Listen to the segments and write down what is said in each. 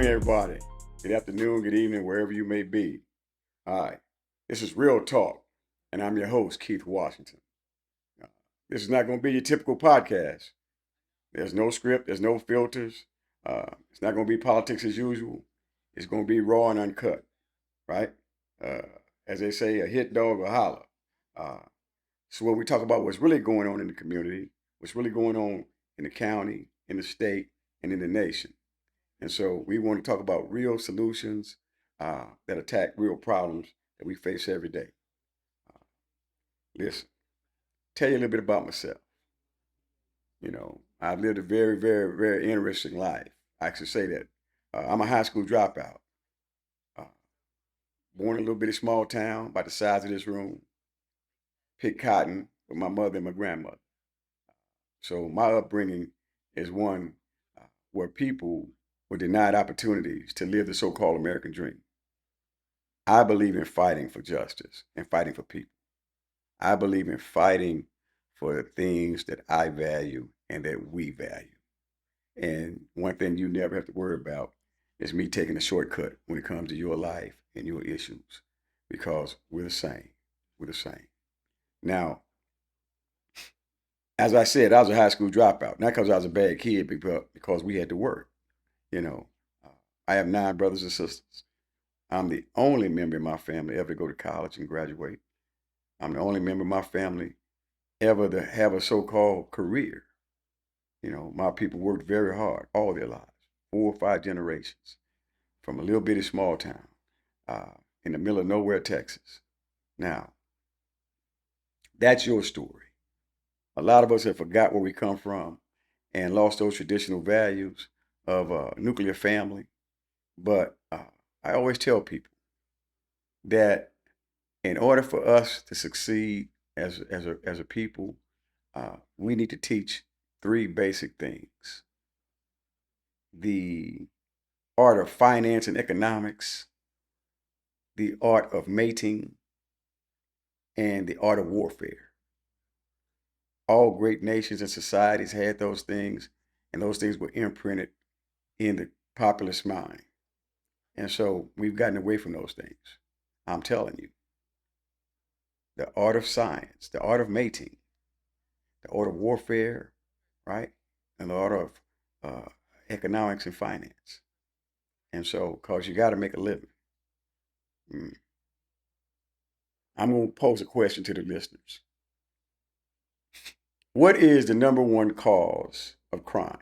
morning, everybody. Good afternoon, good evening, wherever you may be. All right. This is Real Talk, and I'm your host, Keith Washington. Uh, This is not going to be your typical podcast. There's no script, there's no filters. It's not going to be politics as usual. It's going to be raw and uncut, right? Uh, as they say, a hit dog will holler. Uh, so when we talk about what's really going on in the community, what's really going on in the county, in the state, and in the nation. And so we want to talk about real solutions that attack real problems that we face every day. Uh, Listen, tell you a little bit about myself. I've lived a very, very, very interesting life. I actually say that. I'm a high school dropout, uh, born in a little bitty small town about the size of this room, picked cotton with my mother and my grandmother. So my upbringing is one where people were denied opportunities to live the so-called American dream. I believe in fighting for justice and fighting for people. I believe in fighting for the things that I value and that we value. And one thing you never have to worry about is me taking a shortcut when it comes to your life and your issues because we're the same. We're the same. Now, as I said, I was a high school dropout, not because I was a bad kid, but because we had to work. You know, uh, I have 9 brothers and sisters. I'm the only member in my family ever to go to college and graduate. I'm the only member of my family ever to have a so-called career. My people worked very hard all their lives, 4 or 5 generations, from a little bitty small town uh, in the middle of nowhere, Texas. Now, that's your story. A lot of us have forgot where we come from and lost those traditional values of a nuclear family. But I always tell people that in order for us to succeed as a people, we need to teach 3 basic things: the art of finance and economics, the art of mating, and the art of warfare. All great nations and societies had those things, and those things were imprinted in the populace mind. And so we've gotten away from those things. I'm telling you, the art of science, the art of mating, the art of warfare, right? And the art of uh, economics and finance. And so, because you got to make a living. Mm. I'm going to pose a question to the listeners. What is the number one cause of crime?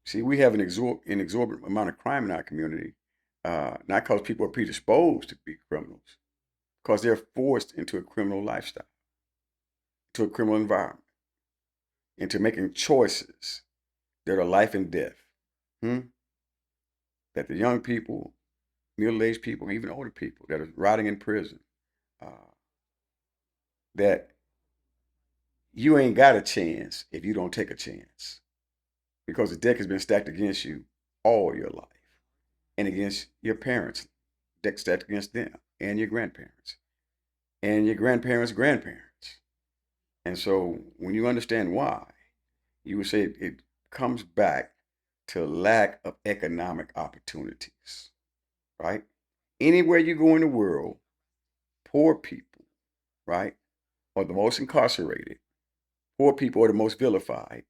See, we have an exorbitant amount of crime in our community, not because people are predisposed to be criminals, because they're forced into a criminal lifestyle, to a criminal environment, into making choices that are life and death. Hmm? That the young people, middle-aged people, even older people that are rotting in prison, uh, that you ain't got a chance if you don't take a chance because the deck has been stacked against you all your life and against your parents, deck stacked against them and your grandparents and your grandparents' grandparents. And so when you understand why, you would say it comes back to lack of economic opportunities, right? Anywhere you go in the world, poor people, right, are the most incarcerated. Poor people are the most vilified.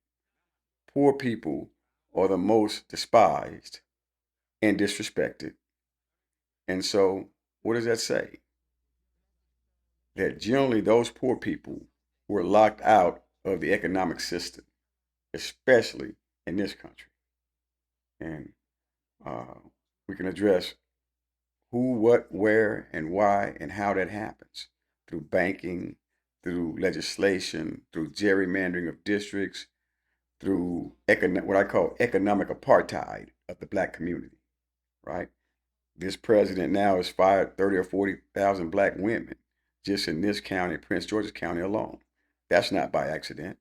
Poor people are the most despised and disrespected. And so, what does that say? That generally those poor people were locked out of the economic system, especially in this country. And uh, we can address who, what, where, and why, and how that happens through banking, through legislation, through gerrymandering of districts, through what I call economic apartheid of the black community, right? This president now has fired 30 or 40,000 black women just in this county, Prince George's County alone. That's not by accident.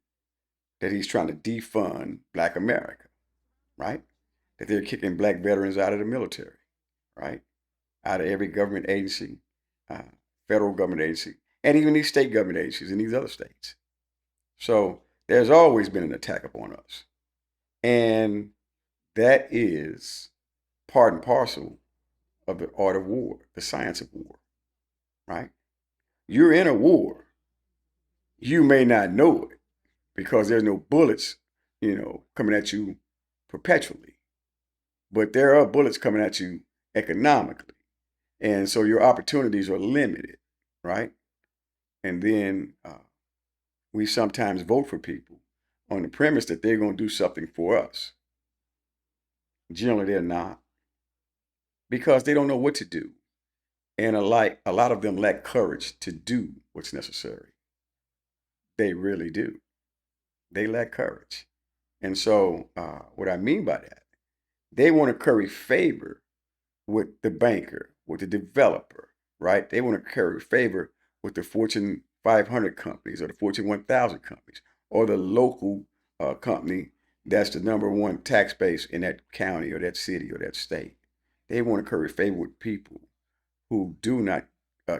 That he's trying to defund black America, right? That they're kicking black veterans out of the military, right? Out of every government agency, uh, federal government agency, and even these state government agencies in these other states. So there's always been an attack upon us. And That is part and parcel of the art of war, the science of war, right? You're in a war. You may not know it because there's no bullets, coming at you perpetually, but there are bullets coming at you economically. And so your opportunities are limited, right? And then we sometimes vote for people on the premise that they're going to do something for us. Generally, they're not because they don't know what to do. And a lot of them lack courage to do what's necessary. They really do. They lack courage. And so, what I mean by that, they want to curry favor with the banker, with the developer, right? They want to curry favor with the Fortune 500 companies or the Fortune 1000 companies or the local company that's the number one tax base in that county or that city or that state. They want to curry favor with people who do not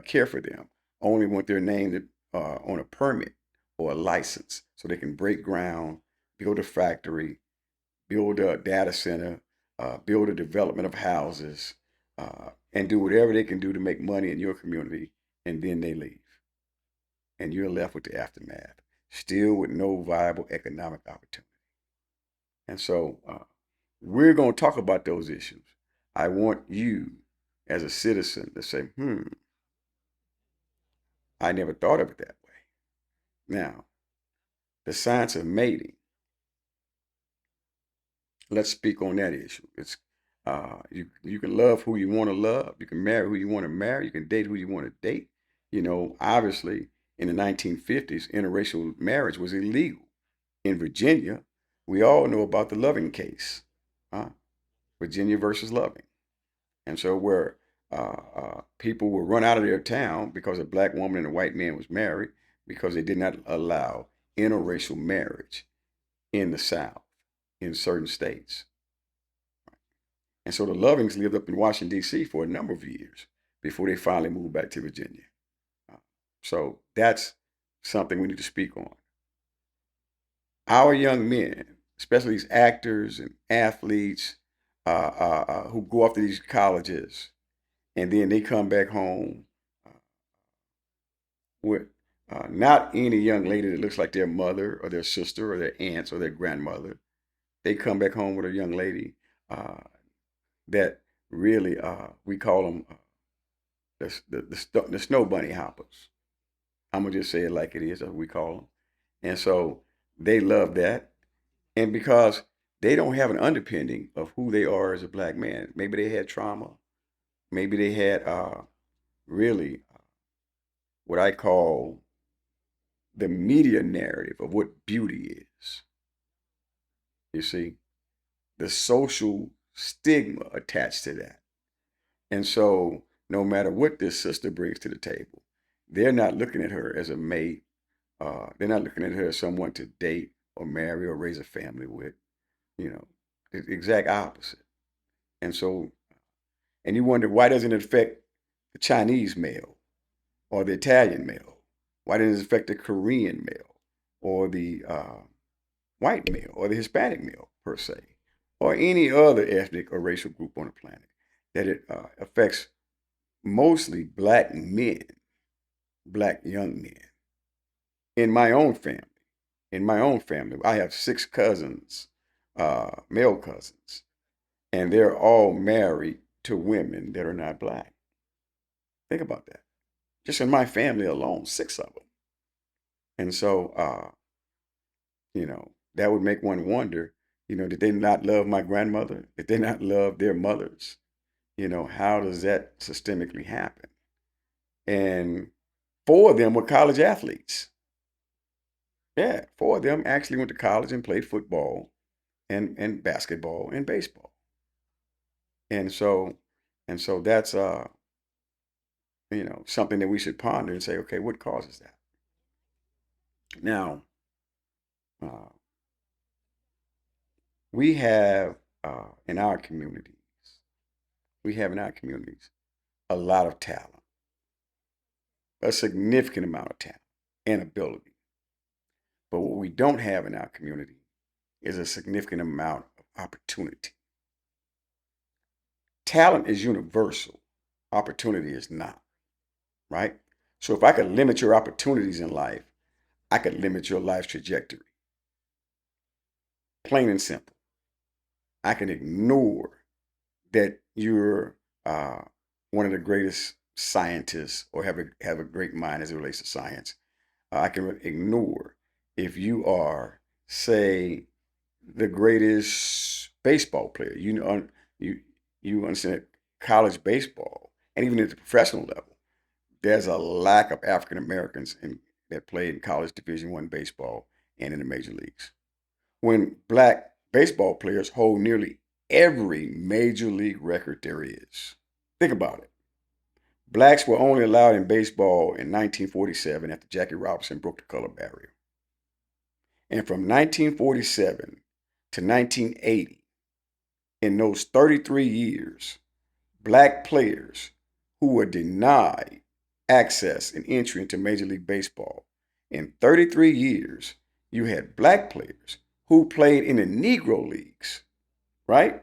care for them, only want their name on a permit or a license so they can break ground, build a factory, build a data center, build a development of houses, and do whatever they can do to make money in your community, and then they leave. And you're left with the aftermath, still with no viable economic opportunity. And so we're going to talk about those issues. I want you as a citizen to say, I never thought of it that way. Now, the science of mating, let's speak on that issue. It's you can love who you want to love. You can marry who you want to marry. You can date who you want to date. Obviously, in the 1950s, interracial marriage was illegal. In Virginia, we all know about the Loving case, Virginia versus Loving, and so where people were run out of their town because a black woman and a white man was married because they did not allow interracial marriage in the South in certain states. And so the Lovings lived up in Washington, D.C. for a number of years before they finally moved back to Virginia. Uh, so that's something we need to speak on. Our young men, especially these actors and athletes who go off to these colleges and then they come back home uh, with not any young lady that looks like their mother or their sister or their aunts or their grandmother. They come back home with a young lady uh, that really we call them the snow bunny hoppers. I'm gonna just say it like it is, as we call them. And so they love that, and because they don't have an underpinning of who they are as a black man, maybe they had trauma, maybe they had really what I call the media narrative of what beauty is. You see, the social stigma attached to that. And so, no matter what this sister brings to the table, they're not looking at her as a mate. They're not looking at her as someone to date or marry or raise a family with. You know, the exact opposite. And so, and you wonder why doesn't it affect the Chinese male or the Italian male? Why doesn't it affect the Korean male or the white male or the Hispanic male per se, or any other ethnic or racial group on the planet? That it affects mostly black men, black young men. In my own family, I have 6 cousins, male cousins, and they're all married to women that are not black. Think about that. Just in my family alone, 6 of them. And so, that would make one wonder, did they not love my grandmother? Did they not love their mothers? How does that systemically happen? And 4 of them were college athletes. Yeah, 4 of them actually went to college and played football and basketball and baseball. And so that's something that we should ponder and say, okay, what causes that? Now, uh, we have in our communities, a lot of talent, a significant amount of talent and ability. But what we don't have in our community is a significant amount of opportunity. Talent is universal. Opportunity is not, right? So if I could limit your opportunities in life, I could limit your life's trajectory. Plain and simple. I can ignore that you're uh, one of the greatest scientists or have a great mind as it relates to science. I can ignore if you are, say, the greatest baseball player. You you understand college baseball, and even at the professional level, there's a lack of African Americans that play in college Division I baseball and in the major leagues. When black baseball players hold nearly every major league record there is. Think about it. Blacks were only allowed in baseball in 1947 after Jackie Robinson broke the color barrier. And from 1947 to 1980, in those 33 years, black players who were denied access and entry into Major League Baseball, in 33 years, you had black players who played in the Negro Leagues, right?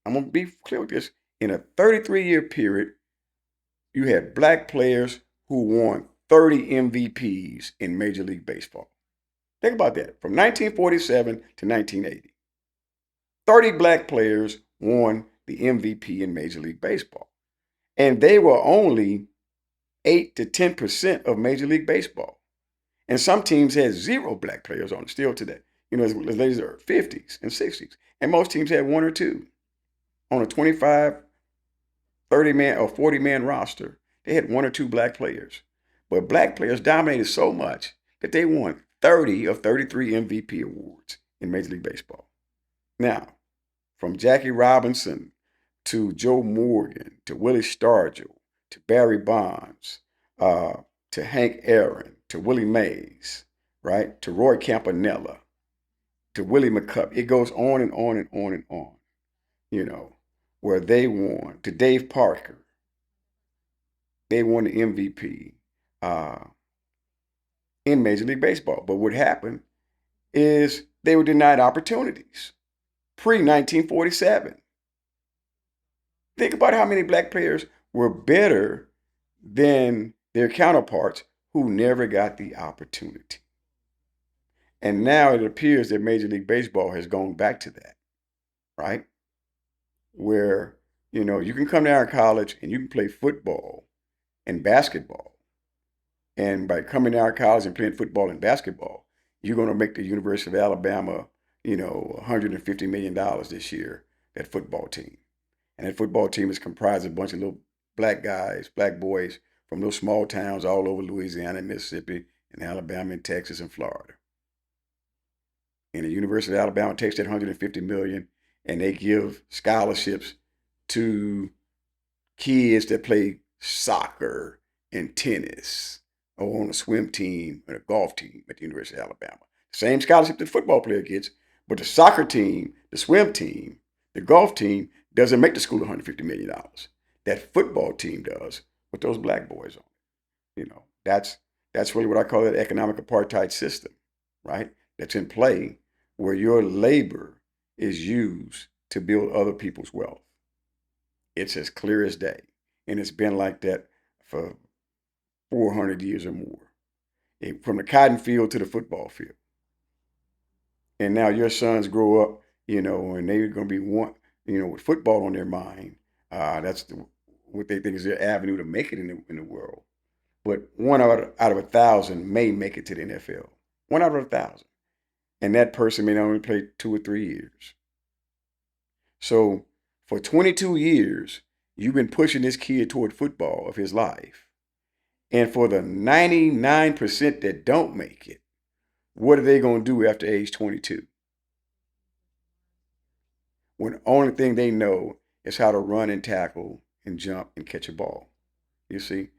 I'm going to be clear with this. In a 33-year period, you had black players who won 30 MVPs in Major League Baseball. Think about that. From 1947 to 1980, 30 black players won the MVP in Major League Baseball. And they were only 8 to 10% of Major League Baseball. And some teams had zero black players on it still today. As late as the 50s and 60s. And most teams had one or two. On a 25, 30-man or 40-man roster, they had one or two black players. But black players dominated so much that they won 30 of 33 MVP awards in Major League Baseball. Now, from Jackie Robinson to Joe Morgan to Willie Stargell to Barry Bonds to Hank Aaron to Willie Mays, right, to Roy Campanella to Willie McCubb. It goes on and on and on and on, where they won, to Dave Parker. They won the MVP in Major League Baseball. But what happened is they were denied opportunities pre 1947. Think about how many black players were better than their counterparts who never got the opportunity. And now it appears that Major League Baseball has gone back to that, right? Where, you can come down to college and you can play football and basketball. And by coming down to college and playing football and basketball, you're going to make the University of Alabama, $150 million this year, that football team. And that football team is comprised of a bunch of little black guys, black boys from those small towns all over Louisiana and Mississippi and Alabama and Texas and Florida. And the University of Alabama takes that 150 million and they give scholarships to kids that play soccer and tennis or on a swim team and a golf team at the University of Alabama. Same scholarship the football player gets, but the soccer team, the swim team, the golf team doesn't make the school $150 million. That football team does with those black boys on it. That's really what I call that economic apartheid system, right? That's in play where your labor is used to build other people's wealth. It's as clear as day. And it's been like that for 400 years or more. From the cotton field to the football field. And now your sons grow up, and they're going to be with football on their mind. That's what they think is their avenue to make it in the world. But one out of 1,000 may make it to the NFL. One out of 1,000. And that person may only play 2 or 3 years. So for 22 years, you've been pushing this kid toward football of his life. And for the 99% that don't make it, what are they going to do after age 22? When the only thing they know is how to run and tackle and jump and catch a ball. You see,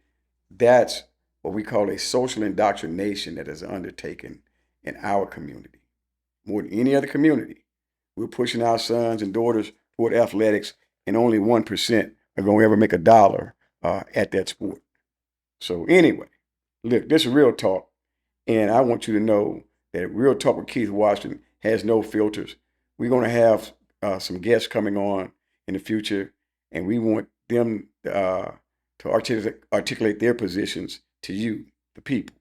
that's what we call a social indoctrination that is undertaken in our community. More than any other community, we're pushing our sons and daughters toward athletics, and only 1% are going to ever make a dollar at that sport. So anyway, look, this is Real Talk, and I want you to know that Real Talk with Keith Washington has no filters. We're going to have some guests coming on in the future, and we want them to articulate their positions to you, the people.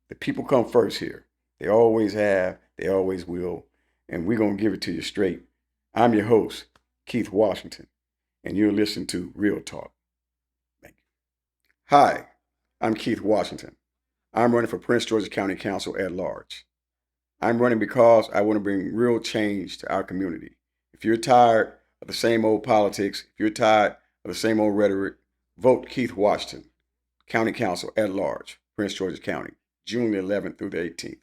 The people come first here. They always have, they always will, and we're going to give it to you straight. I'm your host, Keith Washington, and you're listening to Real Talk. Thank you. Hi, I'm Keith Washington. I'm running for Prince George's County Council at large. I'm running because I want to bring real change to our community. If you're tired of the same old politics, if you're tired of the same old rhetoric, vote Keith Washington, County Council at large, Prince George's County, June the 11th through the 18th.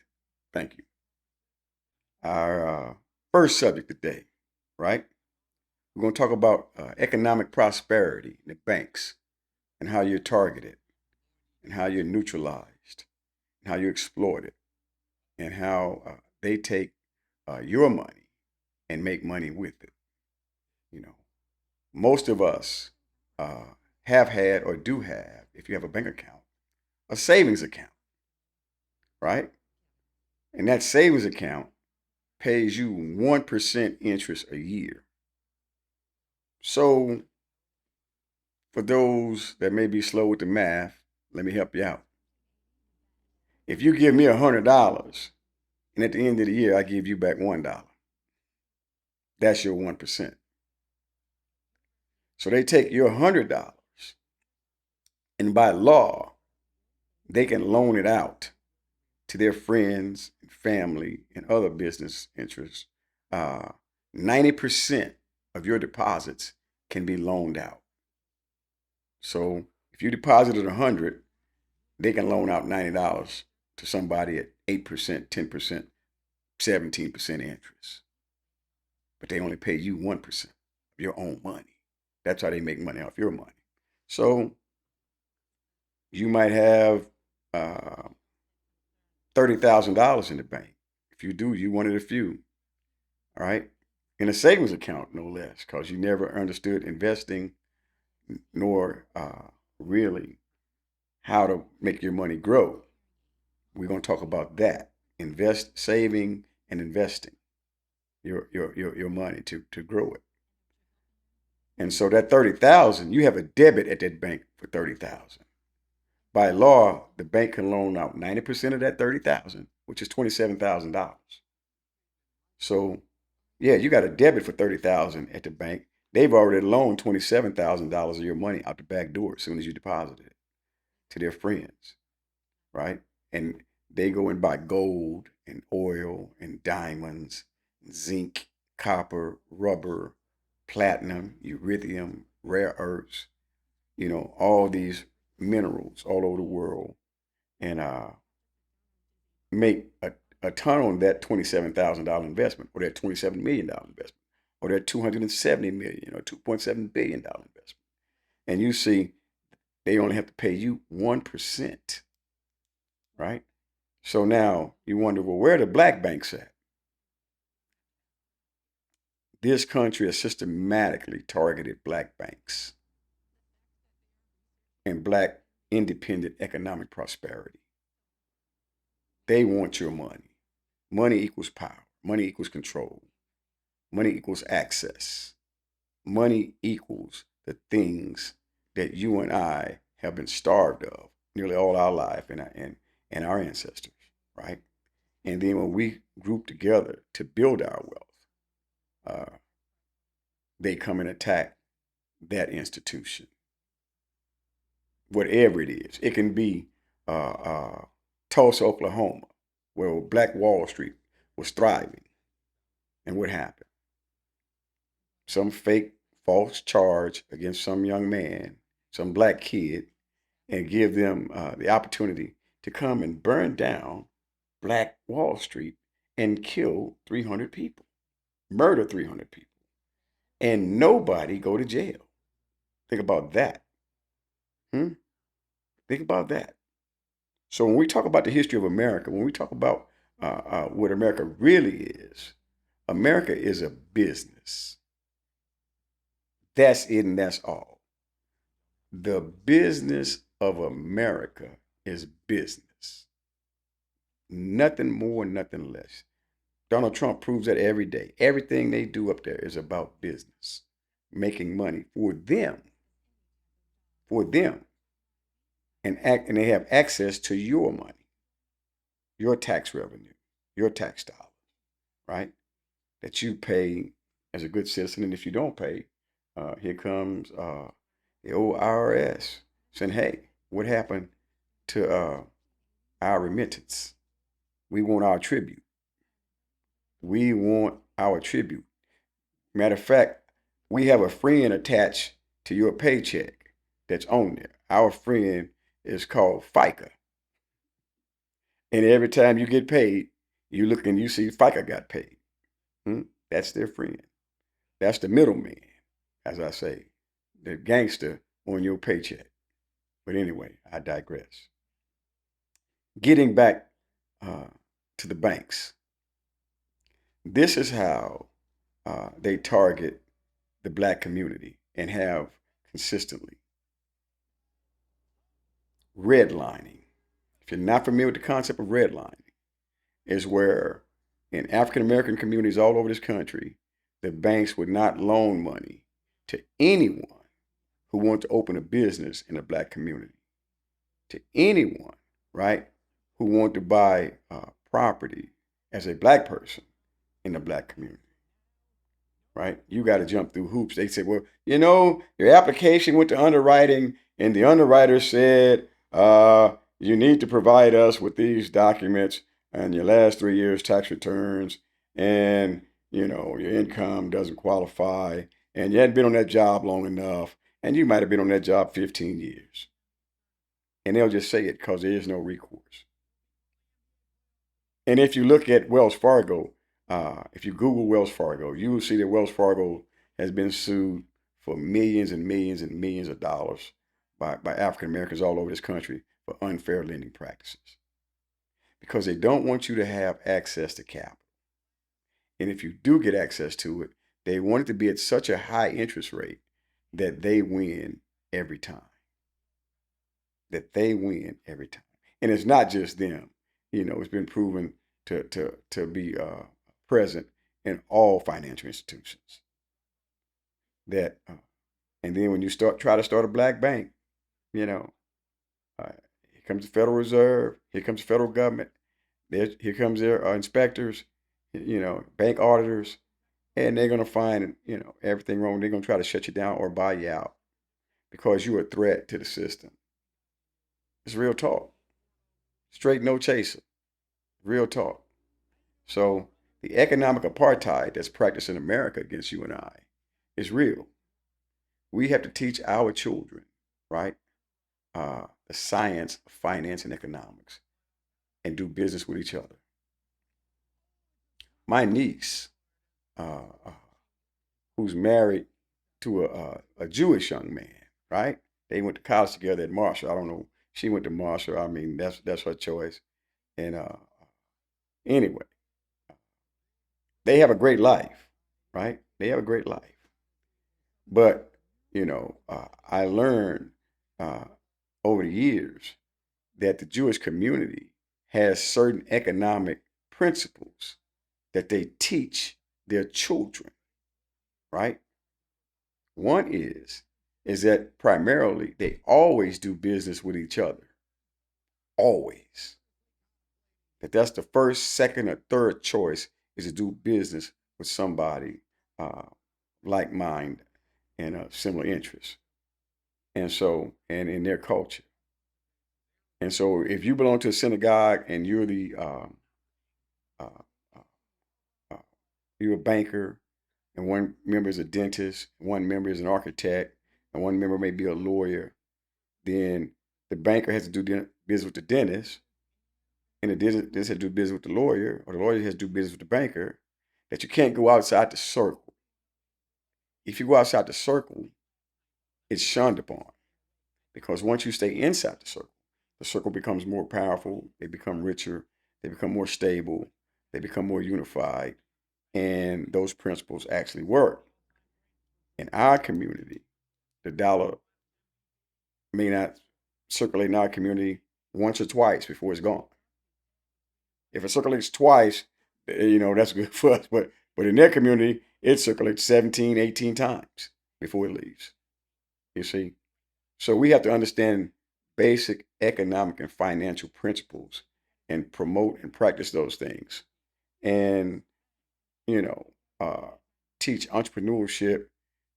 Thank you. Our first subject today, right? We're going to talk about economic prosperity in the banks and how you're targeted and how you're neutralized and how you're exploited and how they take your money and make money with it. You know, most of us have had or do have, if you have a bank account, a savings account, right? And that savings account pays you 1% interest a year. So, for those that may be slow with the math, let me help you out. If you give me $100 and at the end of the year I give you back $1, that's your 1%. So they take your $100 and by law, they can loan it out to their friends and family and other business interests. 90% of your deposits can be loaned out. So if you deposited 100, they can loan out $90 to somebody at 8%, 10%, 17% interest. But they only pay you 1% of your own money. That's how they make money off your money. So you might have $30,000 in the bank. If you do, you one of the few. All right. In a savings account, no less, because you never understood investing nor really how to make your money grow. We're going to talk about that. Saving, and investing your money to grow it. And so that 30,000, you have a debit at that bank for 30,000. By law, the bank can loan out 90% of that 30,000, which is $27,000. So, yeah, you got a debit for 30,000 at the bank. They've already loaned $27,000 of your money out the back door as soon as you deposit it to their friends, right? And they go and buy gold and oil and diamonds, zinc, copper, rubber, platinum, uranium, rare earths, all these minerals all over the world, and make a ton on that $27,000 investment, or that $27 million investment, or that $270 million or $2.7 billion investment. And you see, they only have to pay you 1%, right? So now you wonder, well, where are the black banks at? This country has systematically targeted black banks and black independent economic prosperity. They want your money. Money equals power. Money equals control. Money equals access. Money equals the things that you and I have been starved of nearly all our life and our ancestors, right? And then when we group together to build our wealth, they come and attack that institution, whatever it is. It can be Tulsa, Oklahoma, where Black Wall Street was thriving. And what happened? Some fake false charge against some young man, some black kid, and give them the opportunity to come and burn down Black Wall Street and kill 300 people, murder 300 people, and nobody go to jail. Think about that. Think about that. So when we talk about the history of America, when we talk about what America really is, America is a business. That's it and that's all. The business of America is business. Nothing more, nothing less. Donald Trump proves that every day. Everything they do up there is about business. making money for them, and they have access to your money, your tax revenue, your tax dollars, right? That you pay as a good citizen. And if you don't pay, here comes the old IRS saying, "Hey, what happened to our remittance? We want our tribute. We want our tribute." Matter of fact, we have a friend attached to your paycheck that's on there. Our friend is called FICA. And every time you get paid, you look and you see FICA got paid. That's their friend. That's the middleman, as I say, the gangster on your paycheck. But anyway, I digress. Getting back uh, to the banks, this is how they target the black community and have consistently. Redlining. If you're not familiar with the concept of redlining, is where in African American communities all over this country, the banks would not loan money to anyone who wanted to open a business in a black community, to anyone, right, who wanted to buy property as a black person in the black community, right? You got to jump through hoops. They said, well, your application went to underwriting, and the underwriter said, you need to provide us with these documents and your last 3 years tax returns, and your income doesn't qualify, and you hadn't been on that job long enough, and you might have been on that job 15 years. And they'll just say it because there is no recourse. And if you look at Wells Fargo, if you Google Wells Fargo, you will see that Wells Fargo has been sued for millions and millions and millions of dollars by African Americans all over this country for unfair lending practices. Because they don't want you to have access to capital. And if you do get access to it, they want it to be at such a high interest rate that they win every time. That they win every time. And it's not just them. It's been proven to be present in all financial institutions. That and then when you try to start a black bank, here comes the Federal Reserve, here comes the federal government, here comes their inspectors, bank auditors, and they're gonna find everything wrong. They're gonna try to shut you down or buy you out because you're a threat to the system. It's real talk, straight no chaser, real talk. So the economic apartheid that's practiced in America against you and I is real. We have to teach our children, right, the science of finance and economics and do business with each other. My niece, uh, uh, who's married to a Jewish young man, right? They went to college together at Marshall. I don't know. She went to Marshall. I mean, that's her choice. And anyway, they have a great life, right? They have a great life. But I learned uh, over the years that the Jewish community has certain economic principles that they teach their children, right? One is that primarily they always do business with each other. Always. That's the first, second, or third choice is to do business with somebody like mind and similar interests. And so, and in their culture. And so, if you belong to a synagogue and you're uh, uh, uh, you're a banker, and one member is a dentist, one member is an architect, and one member may be a lawyer, then the banker has to do business with the dentist, and the dentist has to do business with the lawyer, or the lawyer has to do business with the banker. That you can't go outside the circle. If you go outside the circle, it's shunned upon. Because once you stay inside the circle becomes more powerful, they become richer, they become more stable, they become more unified, and those principles actually work. In our community, the dollar may not circulate in our community once or twice before it's gone. If it circulates twice, that's good for us. But in their community, it circulates 17, 18 times before it leaves. You see? So we have to understand basic economic and financial principles and promote and practice those things. And, you know, uh, teach entrepreneurship,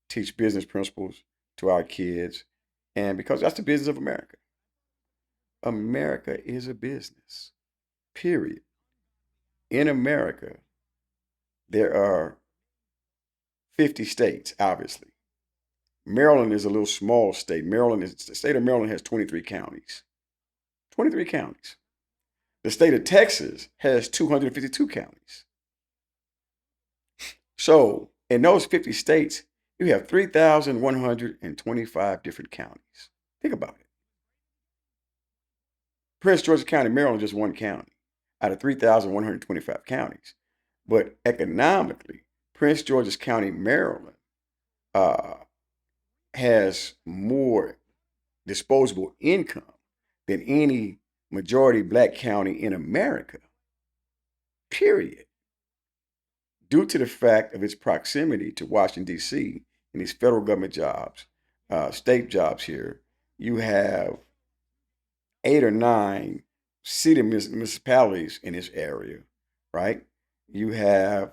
teach business principles to our kids. And because that's the business of America. America is a business, period. In America, there are 50 states, obviously. Maryland is a little small state. The state of Maryland has 23 counties. 23 counties. The state of Texas has 252 counties. So in those 50 states, you have 3,125 different counties. Think about it. Prince George's County, Maryland, is just one county out of 3,125 counties. But economically, Prince George's County, Maryland, uh, has more disposable income than any majority black county in America, period. Due to the fact of its proximity to Washington, D.C., and these federal government jobs, state jobs here, you have 8 or 9 city municipalities in this area, right? You have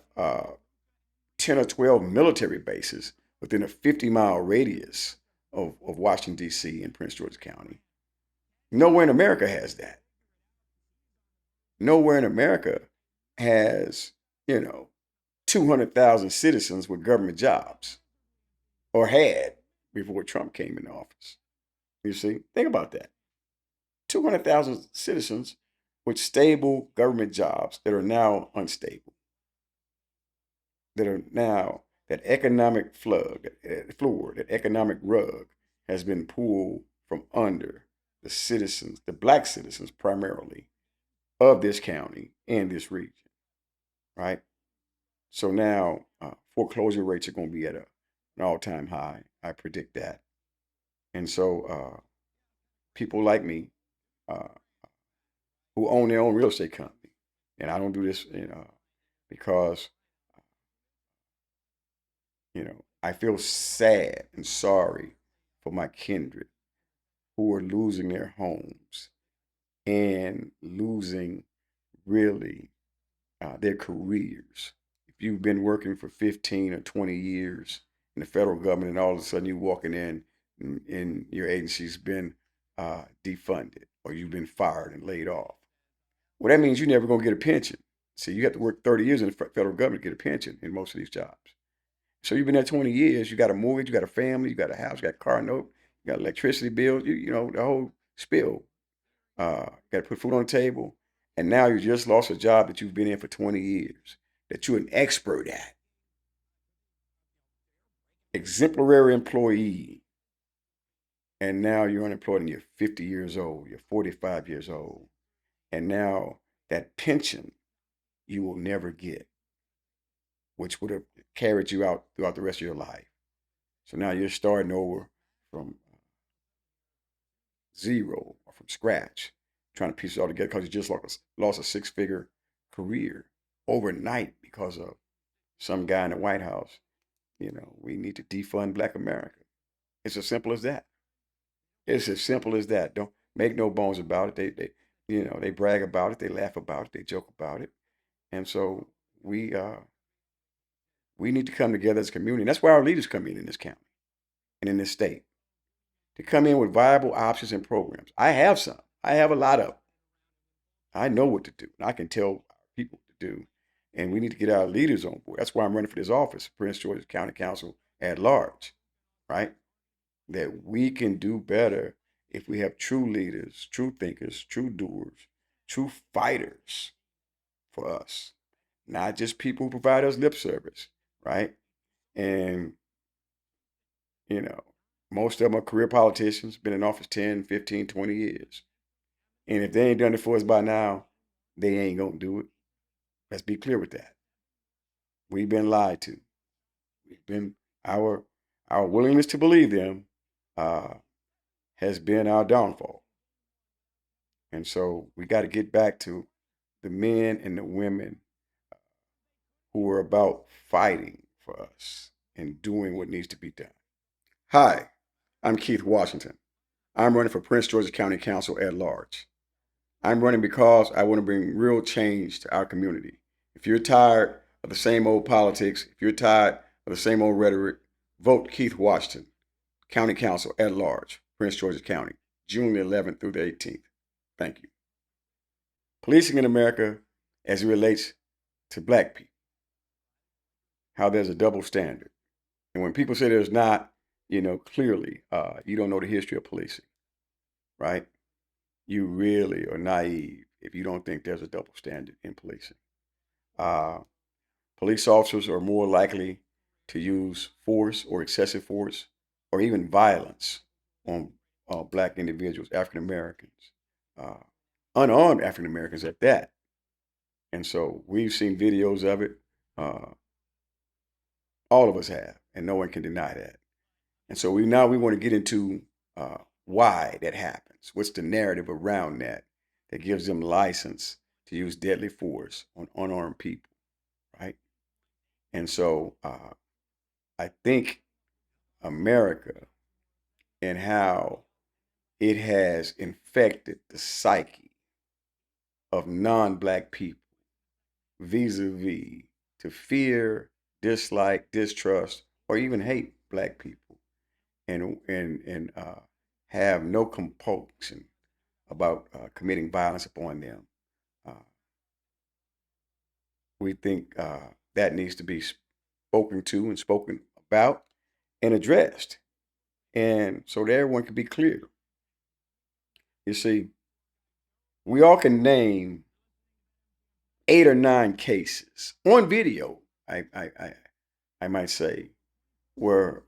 10 or 12 military bases within a 50-mile radius of Washington, D.C. and Prince George's County. Nowhere in America has that. Nowhere in America has, you know, 200,000 citizens with government jobs, or had before Trump came in office. You see, think about that. 200,000 citizens with stable government jobs that are now unstable, that are now that economic that economic rug has been pulled from under the citizens, the black citizens primarily, of this county and this region, right? So now foreclosure rates are going to be at an all-time high. I predict that. And so people like me uh, who own their own real estate company, and I don't do this because I feel sad and sorry for my kindred who are losing their homes and losing really their careers. If you've been working for 15 or 20 years in the federal government and all of a sudden you're walking in and your agency's been defunded or you've been fired and laid off, well, that means you're never going to get a pension. See, you have to work 30 years in the federal government to get a pension in most of these jobs. So you've been there 20 years, you got a mortgage, you got a family, you got a house, you got a car note, you got electricity bills, you know, the whole spill. Got to put food on the table. And now you just lost a job that you've been in for 20 years, that you're an expert at. Exemplary employee. And now you're unemployed and you're 50 years old, you're 45 years old. And now that pension you will never get, which would have carried you out throughout the rest of your life. So now you're starting over from zero or from scratch, trying to piece it all together because you just lost a 6-figure career overnight because of some guy in the White House. We need to defund Black America. It's as simple as that. It's as simple as that. Don't make no bones about it. They brag about it. They laugh about it. They joke about it. And so we need to come together as a community. And that's why our leaders come in this county and in this state, to come in with viable options and programs. I have some. I have a lot of them. I know what to do. And I can tell people what to do. And we need to get our leaders on board. That's why I'm running for this office, Prince George's County Council at large, right? That we can do better if we have true leaders, true thinkers, true doers, true fighters for us, not just people who provide us lip service, right? And, you know, most of them are career politicians, been in office 10, 15, 20 years. And if they ain't done it for us by now, they ain't going to do it. Let's be clear with that. We've been lied to. We've been our willingness to believe them uh, has been our downfall. And so we got to get back to the men and the women who are about fighting for us and doing what needs to be done. Hi, I'm Keith Washington. I'm running for Prince George's County Council at large. I'm running because I want to bring real change to our community. If you're tired of the same old politics, if you're tired of the same old rhetoric, vote Keith Washington, County Council at large, Prince George's County, June the 11th through the 18th. Thank you. Policing in America as it relates to black people, how there's a double standard. And when people say there's not, clearly, you don't know the history of policing, right? You really are naive if you don't think there's a double standard in policing. Uh, Police officers are more likely to use force or excessive force or even violence on black individuals, African Americans, uh, unarmed African Americans at that. And so we've seen videos of it. Uh, all of us have, and no one can deny that. And so we want to get into why that happens. What's the narrative around that that gives them license to use deadly force on unarmed people, right? And so I think America and how it has infected the psyche of non-black people vis-a-vis to fear, dislike, distrust, or even hate black people, and have no compunction about committing violence upon them. Uh, we think that needs to be spoken to and spoken about and addressed, and so that everyone can be clear. You see, we all can name 8 or 9 cases on video. I might say where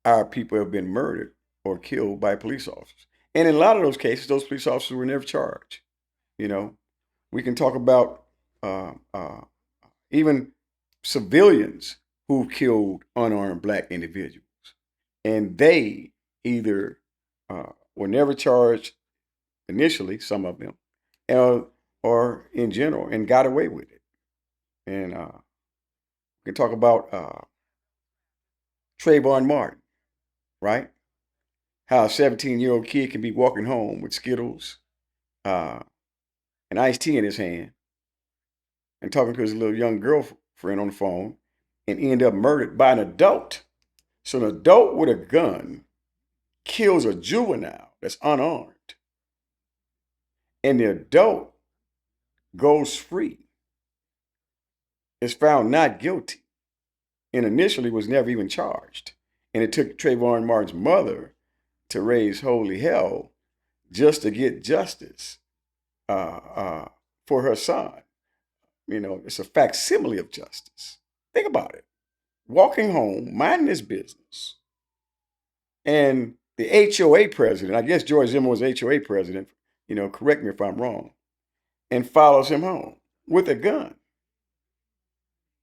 our people have been murdered or killed by police officers, and in a lot of those cases, those police officers were never charged. You know, we can talk about uh, uh, even civilians who've killed unarmed black individuals, and they either were never charged initially, some of them, uh, or in general, and got away with it. And we can talk about Trayvon Martin, right? How a 17-year-old kid can be walking home with Skittles, uh, and iced tea in his hand, and talking to his little young girlfriend on the phone, and end up murdered by an adult. So an adult with a gun kills a juvenile that's unarmed, and the adult goes free, is found not guilty, and initially was never even charged. And it took Trayvon Martin's mother to raise holy hell just to get justice for her son. It's a facsimile of justice. Think about it. Walking home, minding his business, and the HOA president, I guess George Zimmerman was HOA president, correct me if I'm wrong, and follows him home with a gun.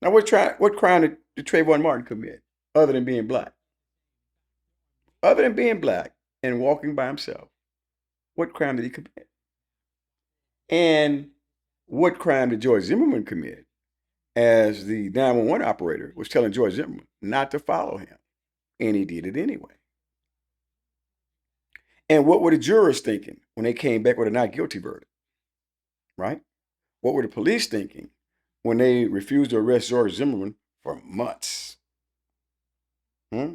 Now, what crime did Trayvon Martin commit other than being black? Other than being black and walking by himself, what crime did he commit? And what crime did George Zimmerman commit as the 911 operator was telling George Zimmerman not to follow him? And he did it anyway. And what were the jurors thinking when they came back with a not guilty verdict? Right? What were the police thinking when they refused to arrest George Zimmerman for months? Hmm?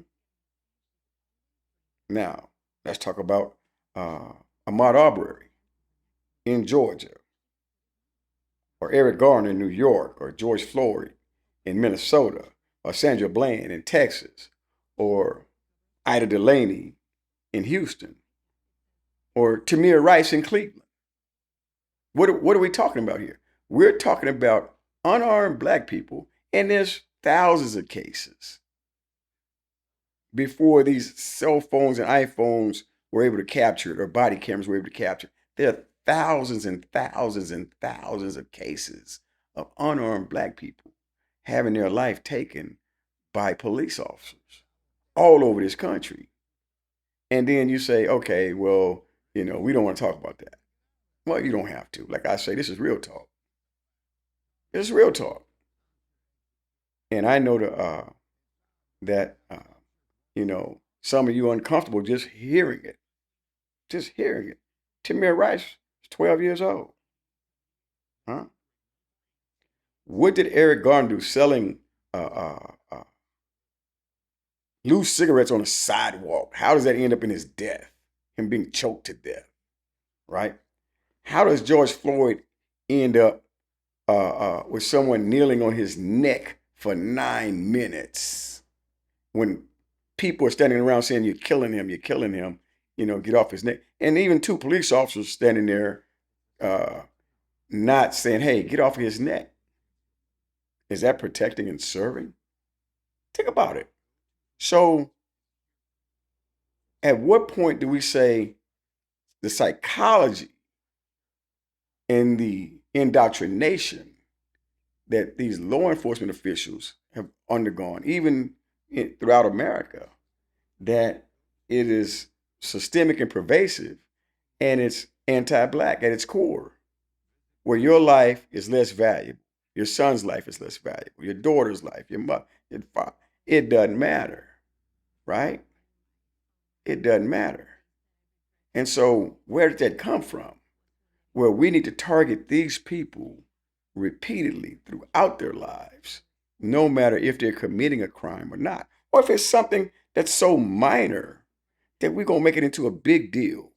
Now, let's talk about Ahmaud Arbery in Georgia, or Eric Garner in New York, or George Floyd in Minnesota, or Sandra Bland in Texas, or Ida Delaney in Houston, or Tamir Rice in Cleveland. What are we talking about here? We're talking about unarmed black people, and there's thousands of cases before these cell phones and iPhones were able to capture it, or body cameras were able to capture it. There are thousands and thousands and thousands of cases of unarmed black people having their life taken by police officers all over this country. And then you say, okay, well, we don't want to talk about that. Well, you don't have to. Like I say, this is real talk. This is real talk. And I know that some of you uncomfortable just hearing it. Just hearing it. Tamir Rice is 12 years old. Huh? What did Eric Garner do selling loose cigarettes on a sidewalk? How does that end up in his death? Him being choked to death, right? How does George Floyd end up with someone kneeling on his neck for 9 minutes when people are standing around saying, you're killing him, get off his neck. And even two police officers standing there not saying, hey, get off his neck. Is that protecting and serving? Think about it. So at what point do we say the psychology and the indoctrination that these law enforcement officials have undergone, even throughout America, that it is systemic and pervasive, and it's anti-black at its core, where your life is less valuable, your son's life is less valuable, your daughter's life, your mother, your father, it doesn't matter, right? It doesn't matter. And so where did that come from? Well, we need to target these people repeatedly throughout their lives, no matter if they're committing a crime or not, or if it's something that's so minor that we're going to make it into a big deal.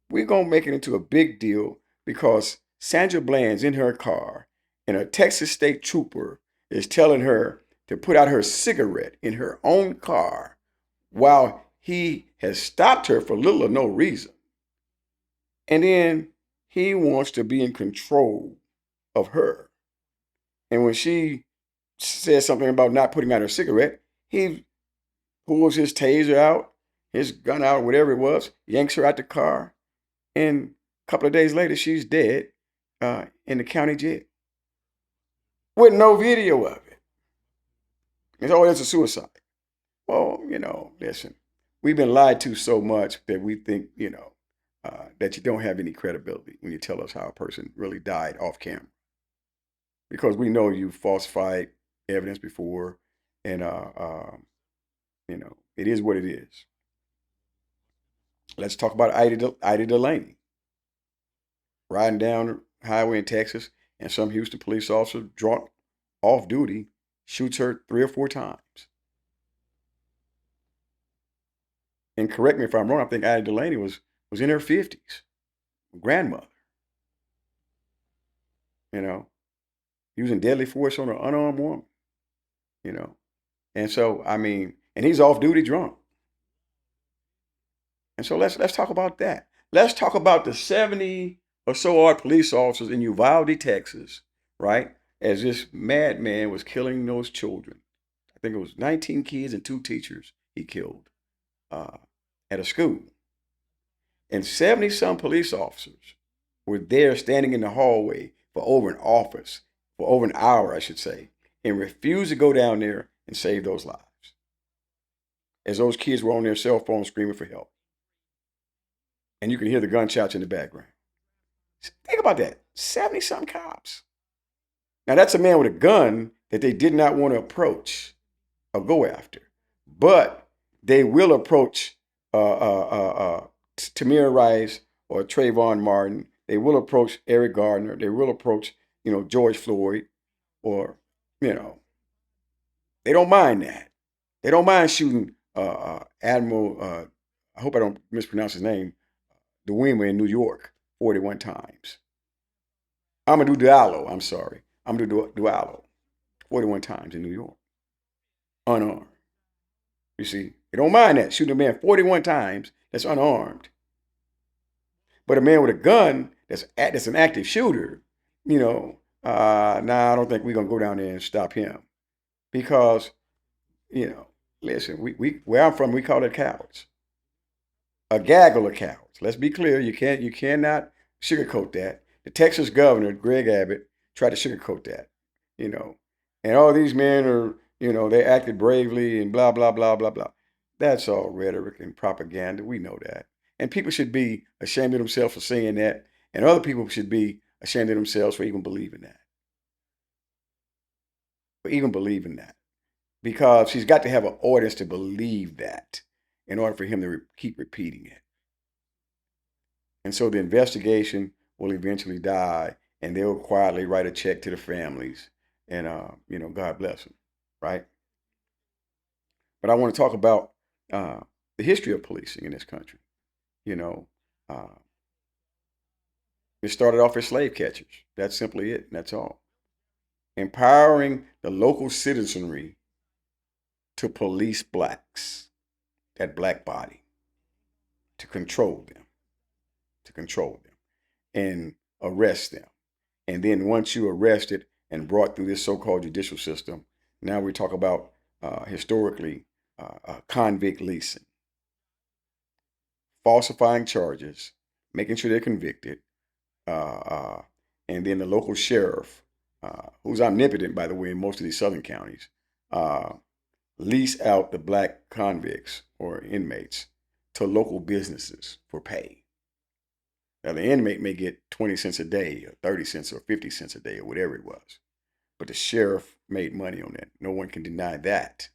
We're going to make it into a big deal because Sandra Bland's in her car and a Texas state trooper is telling her to put out her cigarette in her own car while he has stopped her for little or no reason. And then he wants to be in control of her. And when she says something about not putting out her cigarette, he pulls his taser out, his gun out, whatever it was, yanks her out the car, and a couple of days later, she's dead in the county jail with no video of it. It's, oh, it's a suicide. Well, listen, we've been lied to so much that we think, that you don't have any credibility when you tell us how a person really died off camera. Because we know you falsified evidence before, and it is what it is. Let's talk about Ida Delaney riding down the highway in Texas, and some Houston police officer, drunk, off duty, shoots her 3 or 4 times. And correct me if I'm wrong, I think Ida Delaney was in her 50s, grandmother. Using deadly force on an unarmed woman. And so, and he's off duty drunk. And so let's talk about that. Let's talk about the 70 or so odd police officers in Uvalde, Texas, right? As this madman was killing those children. I think it was 19 kids and 2 teachers he killed at a school. And 70 some police officers were there standing in the hallway for over an hour, I should say, and refused to go down there and save those lives. As those kids were on their cell phones screaming for help. And you can hear the gunshots in the background. Think about that. 70 some cops. Now that's a man with a gun that they did not want to approach or go after. But they will approach Tamir Rice or Trayvon Martin. They will approach Eric Garner. They will approach, George Floyd, or, they don't mind that. They don't mind shooting Admiral, I hope I don't mispronounce his name, Deweymer in New York 41 times. Amadou Diallo, I'm sorry. Amadou Diallo 41 times in New York. Unarmed. You see, they don't mind that. Shooting a man 41 times that's unarmed. But a man with a gun that's an active shooter, I don't think we're going to go down there and stop him. Because, listen, where I'm from, we call it cowards. A gaggle of cowards. Let's be clear. You cannot sugarcoat that. The Texas governor, Greg Abbott, tried to sugarcoat that, And all these men are, they acted bravely and blah, blah, blah, blah, blah. That's all rhetoric and propaganda. We know that. And people should be ashamed of themselves for saying that. And other people should be ashamed of themselves for even believing that. because he's got to have an audience to believe that in order for him to keep repeating it. And so the investigation will eventually die, and they'll quietly write a check to the families, and God bless them, right? But I want to talk about uh, the history of policing in this country. You know, uh, it started off as slave catchers. That's simply it. And that's all. Empowering the local citizenry to police blacks, that black body, to control them, and arrest them. And then once you arrested and brought through this so-called judicial system, now we talk about historically convict leasing, falsifying charges, making sure they're convicted, uh, uh, and then the local sheriff, who's omnipotent, by the way, in most of these southern counties, uh, lease out the black convicts or inmates to local businesses for pay. Now, the inmate may get 20 cents a day, or 30 cents, or 50 cents a day, or whatever it was. But the sheriff made money on that. No one can deny that.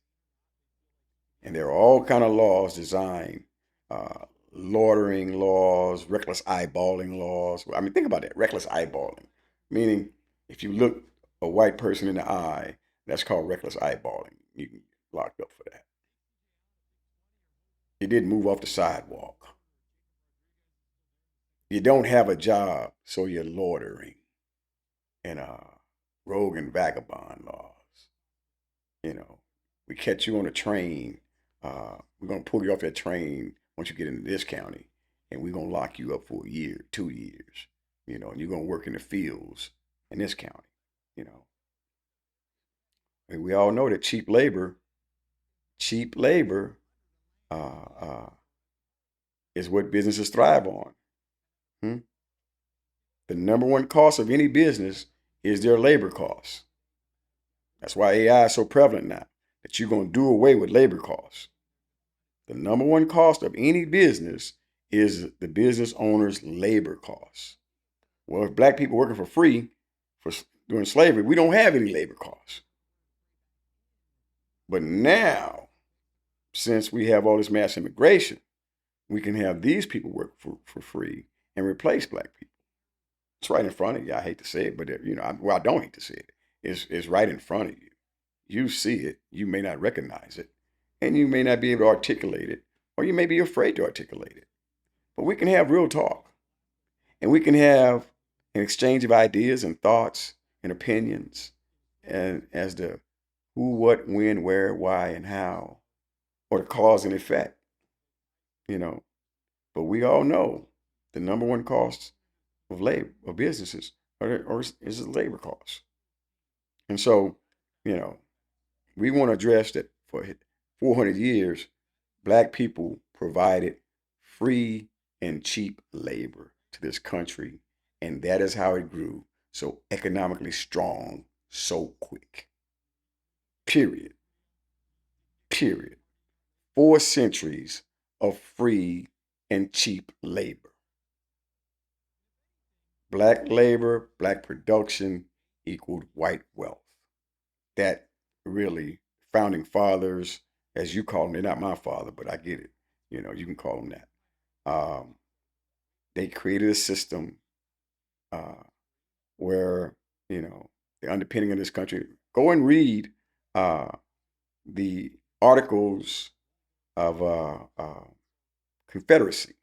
And there are all kind of laws designed, uh, loitering laws, reckless eyeballing laws. I mean, think about that, reckless eyeballing. Meaning, if you look a white person in the eye, that's called reckless eyeballing. You can get locked up for that. You didn't move off the sidewalk. You don't have a job, so you're loitering. And rogue and vagabond laws. We catch you on a train. We're gonna pull you off that train once you get into this county, and we're gonna lock you up for a year, 2 years. And you're gonna work in the fields in this county. You know, and we all know that cheap labor, uh, uh, is what businesses thrive on. Hmm? The number one cost of any business is their labor costs. That's why AI is so prevalent now, that you're going to do away with labor costs. The number one cost of any business is the business owner's labor costs. Well, if black people working for free for during slavery, we don't have any labor costs. But now, since we have all this mass immigration, we can have these people work for free and replace black people. It's right in front of you. I hate to say it, but I don't hate to say it. It's right in front of you. You see it. You may not recognize it, and you may not be able to articulate it, or you may be afraid to articulate it. But we can have real talk, and we can have an exchange of ideas and thoughts and opinions, and as to who, what, when, where, why, and how, or the cause and effect. You know, but we all know the number one cost of labor of businesses is the labor costs. And so, you know, we want to address that for 400 years, black people provided free and cheap labor to this country, and that is how it grew so economically strong so quick. Period. Period. 4 centuries of free and cheap labor. Black labor, black production equaled white wealth. That really, founding fathers, as you call them, they're not my father, but I get it. You can call them that. Um, they created a system uh, where, the underpinning of this country. Go and read uh, the articles of Confederacy,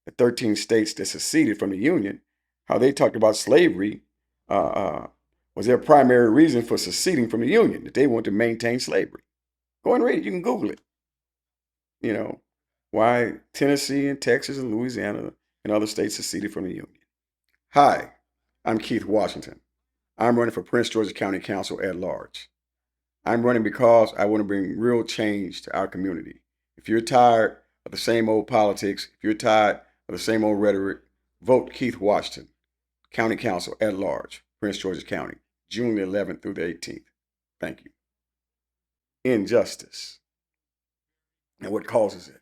the 13 states that seceded from the Union, how they talked about slavery uh, uh, was their primary reason for seceding from the Union, that they wanted to maintain slavery. Go and read it. You can Google it. You know, why Tennessee and Texas and Louisiana and other states seceded from the Union. Hi, I'm Keith Washington. I'm running for Prince George's County Council at large. I'm running because I want to bring real change to our community. If you're tired of the same old politics, if you're tired of the same old rhetoric, vote Keith Washington, County Council at large, Prince George's County, June the 11th through the 18th. Thank you. Injustice. And what causes it?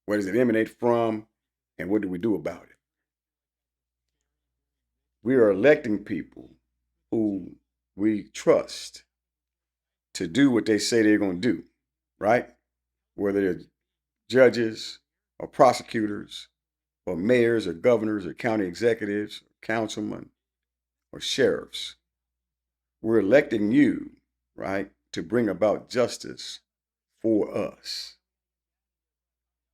Where does it emanate from? And what do we do about it? We are electing people who we trust to do what they say they're going to do, right? Whether they're judges or prosecutors or mayors or governors or county executives, or councilmen or sheriffs. We're electing you, right, to bring about justice for us.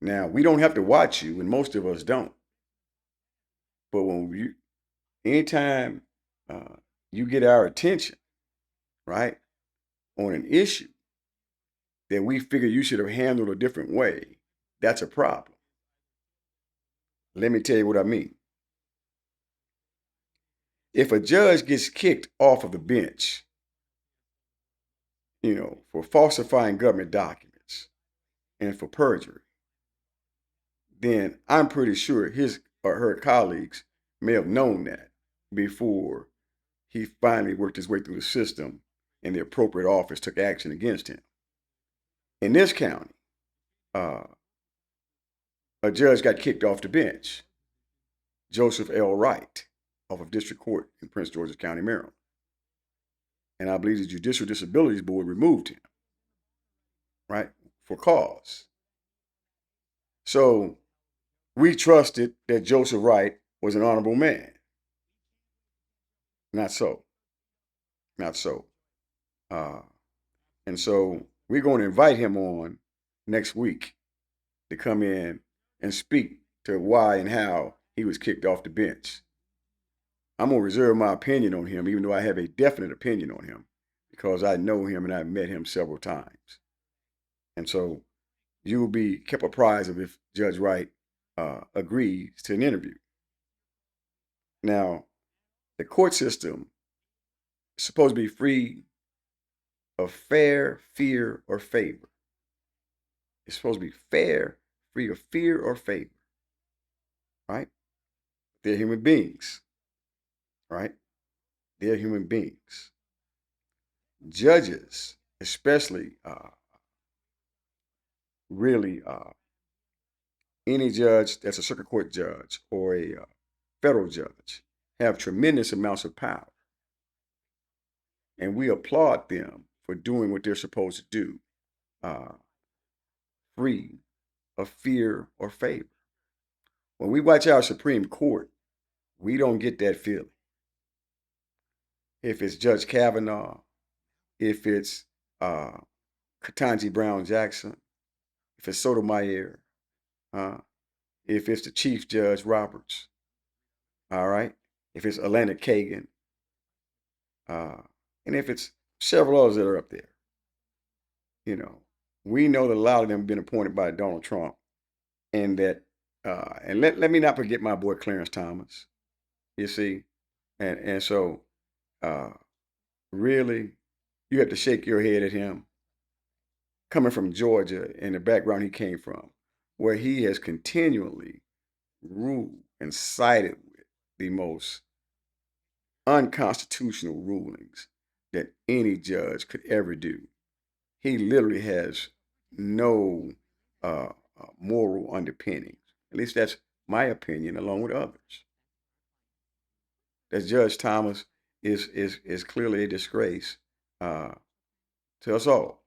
Now, we don't have to watch you, and most of us don't. But anytime you get our attention, right, on an issue that we figure you should have handled a different way, that's a problem. Let me tell you what I mean. If a judge gets kicked off of the bench, for falsifying government documents and for perjury, then I'm pretty sure his or her colleagues may have known that before he finally worked his way through the system and the appropriate office took action against him. In this county, uh, a judge got kicked off the bench, Joseph L. Wright, off of District Court in Prince George's County, Maryland. And I believe the Judicial Disabilities Board removed him, right, for cause. So we trusted that Joseph Wright was an honorable man. Not so. Not so. And so we're going to invite him on next week to come in and speak to why and how he was kicked off the bench. I'm going to reserve my opinion on him, even though I have a definite opinion on him, because I know him and I've met him several times. And so you will be kept apprised of if Judge Wright agrees to an interview. Now, the court system is supposed to be free of fair, fear, or favor. It's supposed to be fair, free of fear or favor, right? They're human beings, right? They're human beings. Judges, especially, really, any judge that's a circuit court judge or a federal judge, have tremendous amounts of power. And we applaud them for doing what they're supposed to do, free of fear or favor. When we watch our Supreme Court, we don't get that feeling. If it's Judge Kavanaugh, if it's Ketanji Brown Jackson, if it's Sotomayor, if it's the Chief Judge Roberts, all right, if it's Elena Kagan, and if it's several others that are up there, we know that a lot of them have been appointed by Donald Trump, and that, and let me not forget my boy Clarence Thomas, you see, and so really, you have to shake your head at him, coming from Georgia and the background he came from, where he has continually ruled and sided with the most unconstitutional rulings that any judge could ever do. He literally has no moral underpinnings. At least that's my opinion, along with others. That Judge Thomas is clearly a disgrace to us all.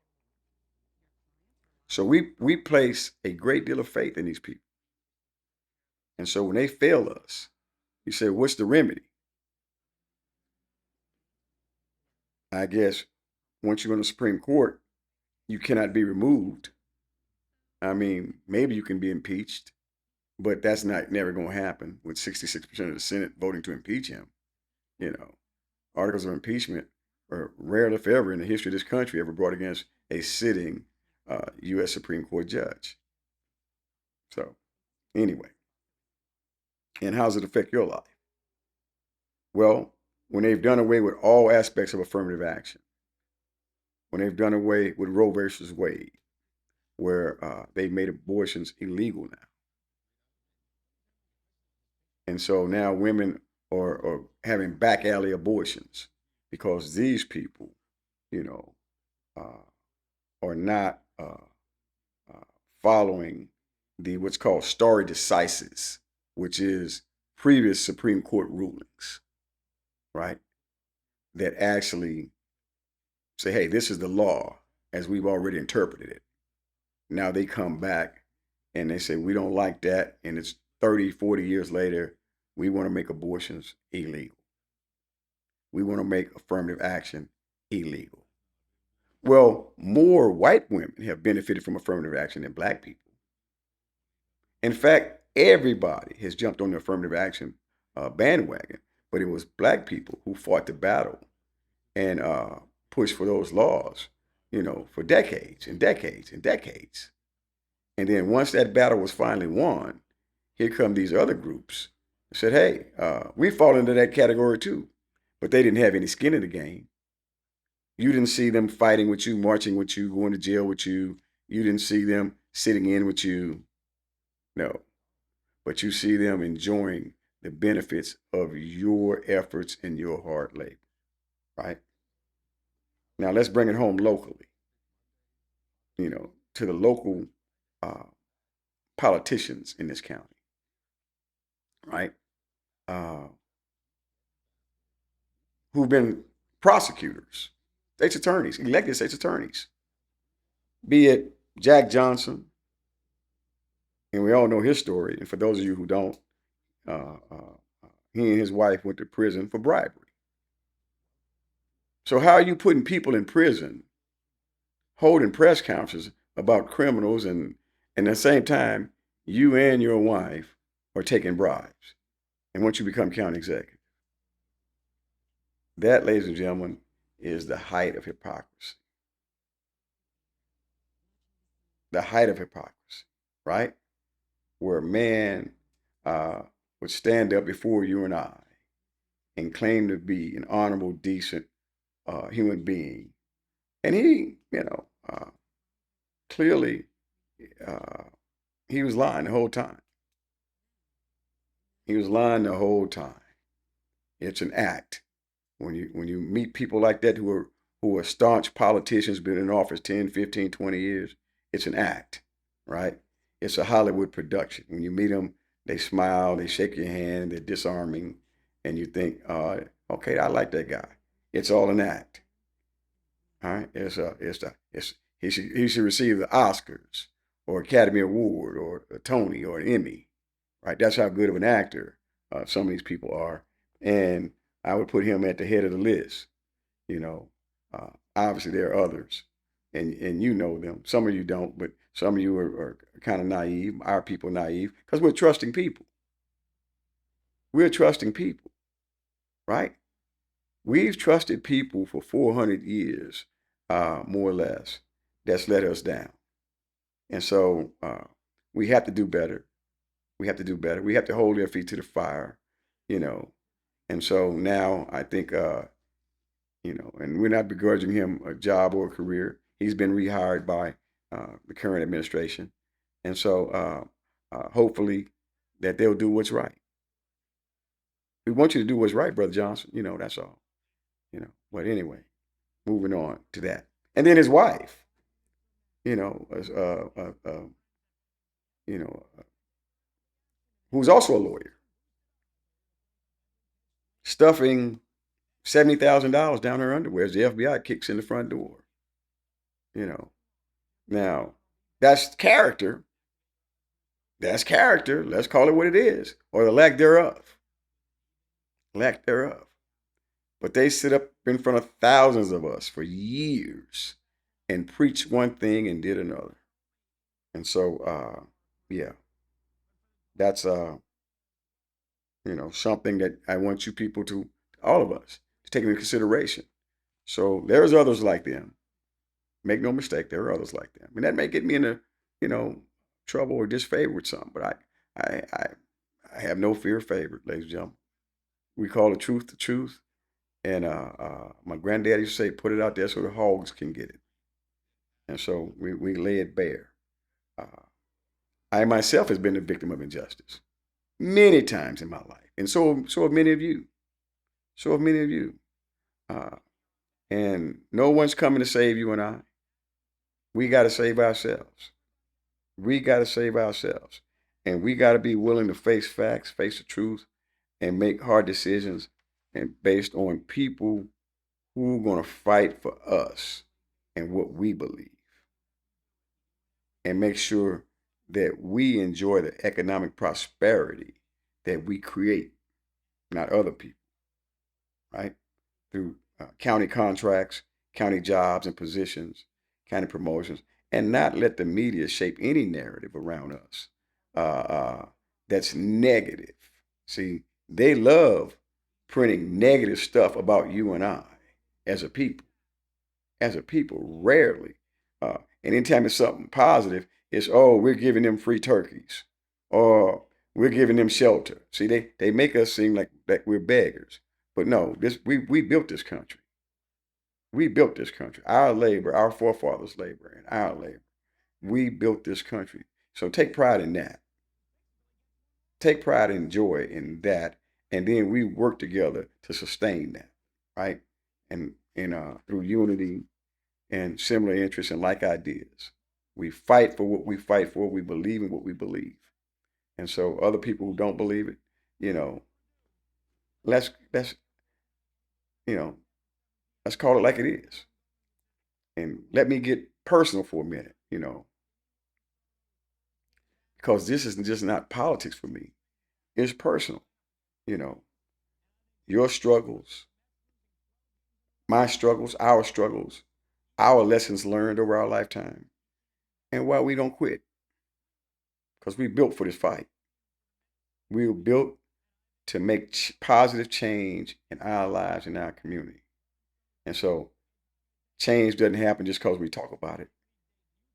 So we place a great deal of faith in these people. And so when they fail us, you say, what's the remedy? I guess once you're in the Supreme Court, you cannot be removed. I mean, maybe you can be impeached, but that's never going to happen with 66% of the Senate voting to impeach him. Articles of impeachment are rarely, if ever, in the history of this country ever brought against a sitting U.S. Supreme Court judge. So, anyway, and how does it affect your life? Well, when they've done away with all aspects of affirmative action, when they've done away with Roe versus Wade, where they've made abortions illegal now. And so now women are having back alley abortions because these people, are not following what's called stare decisis, which is previous Supreme Court rulings, right? That actually say, hey, this is the law as we've already interpreted it. Now they come back and they say, we don't like that. And it's 30, 40 years later, we want to make abortions illegal. We want to make affirmative action illegal. Well, more white women have benefited from affirmative action than black people. In fact, everybody has jumped on the affirmative action bandwagon, but it was black people who fought the battle and pushed for those laws, for decades and decades and decades. And then once that battle was finally won, here come these other groups and said, hey, we fall into that category too. But they didn't have any skin in the game. You didn't see them fighting with you, marching with you, going to jail with you. You didn't see them sitting in with you. No. But you see them enjoying the benefits of your efforts and your hard labor, right? Now let's bring it home locally, to the local uh, politicians in this county, right? Uh, who've been prosecutors, state's attorneys, elected state's attorneys, be it Jack Johnson, and we all know his story. And for those of you who don't, he and his wife went to prison for bribery. So how are you putting people in prison, holding press conferences about criminals, and at the same time, you and your wife are taking bribes? And once you become county executive, that, ladies and gentlemen, is the height of hypocrisy. The height of hypocrisy, right? Where a man would stand up before you and I and claim to be an honorable, decent human being. And he, clearly he was lying the whole time. He was lying the whole time. It's an act. When you meet people like that who are staunch politicians, been in office 10, 15, 20 years, it's an act, right? It's a Hollywood production. When you meet them, they smile, they shake your hand, they're disarming, and you think, okay, I like that guy. It's all an act. All right, he should receive the Oscars or Academy Award or a Tony or an Emmy, right? That's how good of an actor some of these people are, and I would put him at the head of the list. You know, obviously there are others, and you know them. Some of you don't, but some of you are kind of naive. Our people naive because we're trusting people. We're trusting people, right? We've trusted people for 400 years, more or less. That's let us down, and so we have to do better. We have to do better. We have to hold their feet to the fire, you know. And so now I think and we're not begrudging him a job or a career. He's been rehired by the current administration, and so hopefully that they'll do what's right. We want you to do what's right, Brother Johnson. That's all. But anyway, moving on to that, and then his wife. You know, you know, who's also a lawyer, stuffing $70,000 down her underwear as the FBI kicks in the front door. You know, now that's character. That's character. Let's call it what it is, or the lack thereof. Lack thereof. But they sit up in front of thousands of us for years and preach one thing and did another. And so, yeah, that's something that I want you people to, all of us, to take into consideration. So there's others like them. Make no mistake, there are others like them, and that may get me into, trouble or disfavor with some. But I have no fear of favor, ladies and gentlemen. We call the truth, and my granddaddy used to say, "Put it out there so the hogs can get it." And so we lay it bare. Uh, I myself has been a victim of injustice many times in my life, and so have many of you. So have many of you. Uh, and no one's coming to save you and I. We got to save ourselves. We got to save ourselves. And we got to be willing to face facts, face the truth, and make hard decisions and based on people who are going to fight for us and what we believe, and make sure that we enjoy the economic prosperity that we create, not other people, right? Through county contracts, county jobs and positions, county promotions, and not let the media shape any narrative around us that's negative. See, they love printing negative stuff about you and I as a people. As a people, rarely. And anytime it's something positive, it's, oh, we're giving them free turkeys, or we're giving them shelter. See, they make us seem like that we're beggars. But no, we built this country. We built this country. Our labor, our forefathers' labor, and our labor. We built this country. So take pride in that. Take pride and joy in that. And then we work together to sustain that, right? And through unity and similar interests and like ideas. We fight for what we fight for. We believe in what we believe. And so other people who don't believe it, you know, let's you know, let's call it like it is. And let me get personal for a minute, because this is just not politics for me. It's personal. You know, your struggles, my struggles, our lessons learned over our lifetime, and why we don't quit. Because we built for this fight. We were built to make positive change in our lives, in our community. And so change doesn't happen just because we talk about it.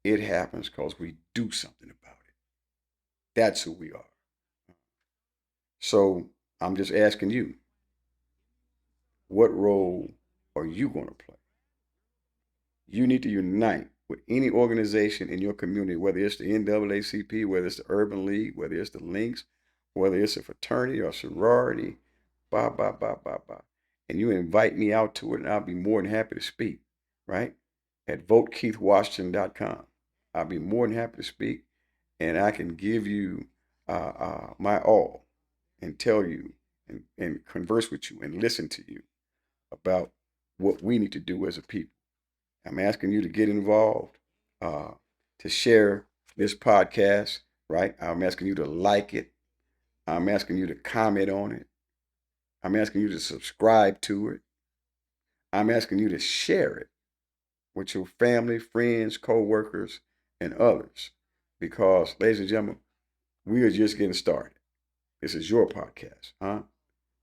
It happens because we do something about it. That's who we are. So I'm just asking you, what role are you going to play? You need to unite with any organization in your community, whether it's the NAACP, whether it's the Urban League, whether it's the Links, whether it's a fraternity or sorority, blah, blah, blah, blah, blah. And you invite me out to it, and I'll be more than happy to speak, right? At votekeithwashington.com. I'll be more than happy to speak, and I can give you my all and tell you and converse with you and listen to you about what we need to do as a people. I'm asking you to get involved, uh, to share this podcast, right? I'm asking you to like it. I'm asking you to comment on it. I'm asking you to subscribe to it. I'm asking you to share it with your family, friends, co-workers, and others. Because, ladies and gentlemen, we are just getting started. This is your podcast, huh?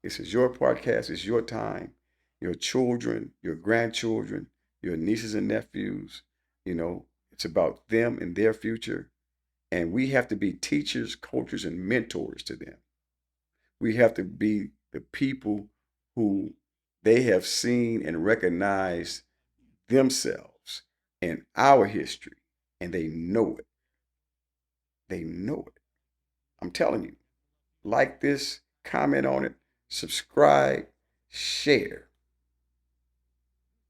This is your podcast. It's your time. Your children, your grandchildren, your nieces and nephews, it's about them and their future. And we have to be teachers, coaches, and mentors to them. We have to be the people who they have seen and recognized themselves in our history, and they know it. They know it. I'm telling you, like this, comment on it, subscribe, share.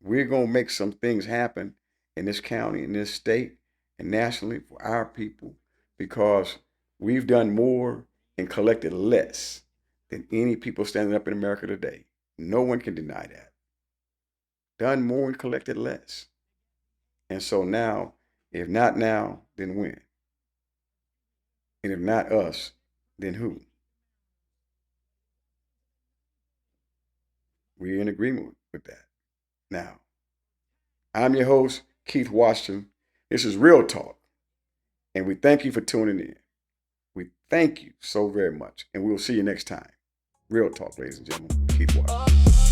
We're going to make some things happen in this county, in this state, and nationally for our people, because we've done more and collected less than any people standing up in America today. No one can deny that. Done more and collected less. And so now, if not now, then when? And if not us, then who? We're in agreement with that. Now, I'm your host, Keith Washington. This is Real Talk, and we thank you for tuning in. We thank you so very much, and we'll see you next time. Real Talk, ladies and gentlemen. Keith Washington.